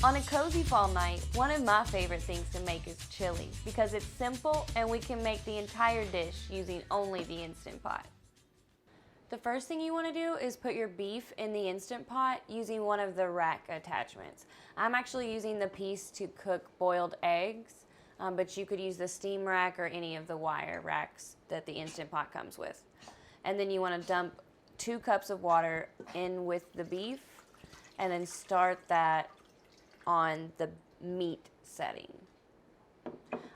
On a cozy fall night, one of my favorite things to make is chili because it's simple and we can make the entire dish using only the Instant Pot. The first thing you want to do is put your beef in the Instant Pot using one of the rack attachments. I'm actually using the piece to cook boiled eggs, but you could use the steam rack or any of the wire racks that the Instant Pot comes with. And then you want to dump 2 cups of water in with the beef and then start that on the meat setting.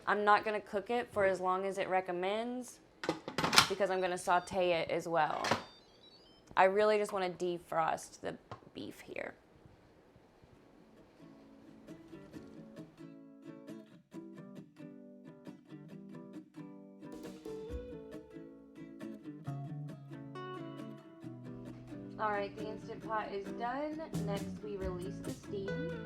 I'm not going to cook it for as long as it recommends because I'm going to saute it as well. I really just want to defrost the beef here. All right, the Instant Pot is done. Next, we release the steam.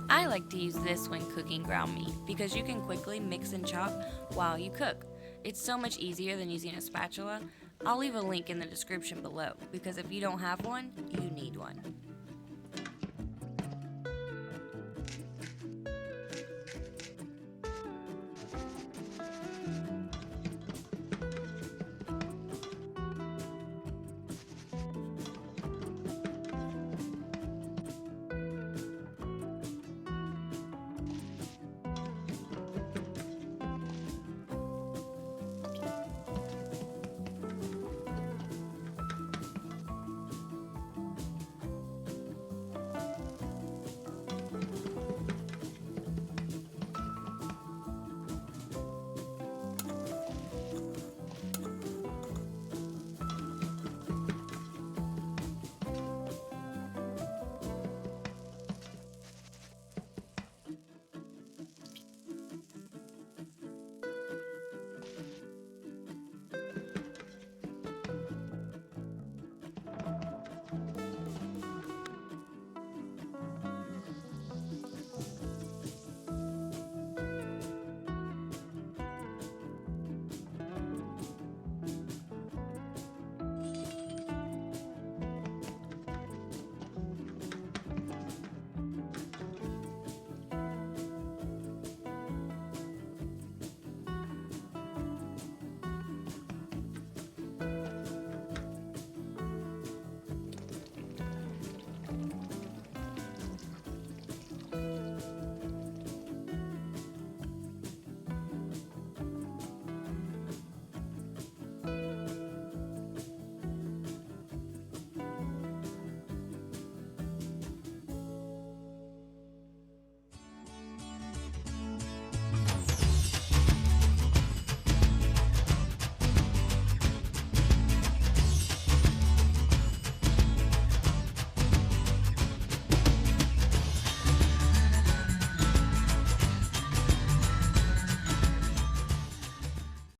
I like to use this when cooking ground meat because you can quickly mix and chop while you cook. It's so much easier than using a spatula. I'll leave a link in the description below because if you don't have one, you need one.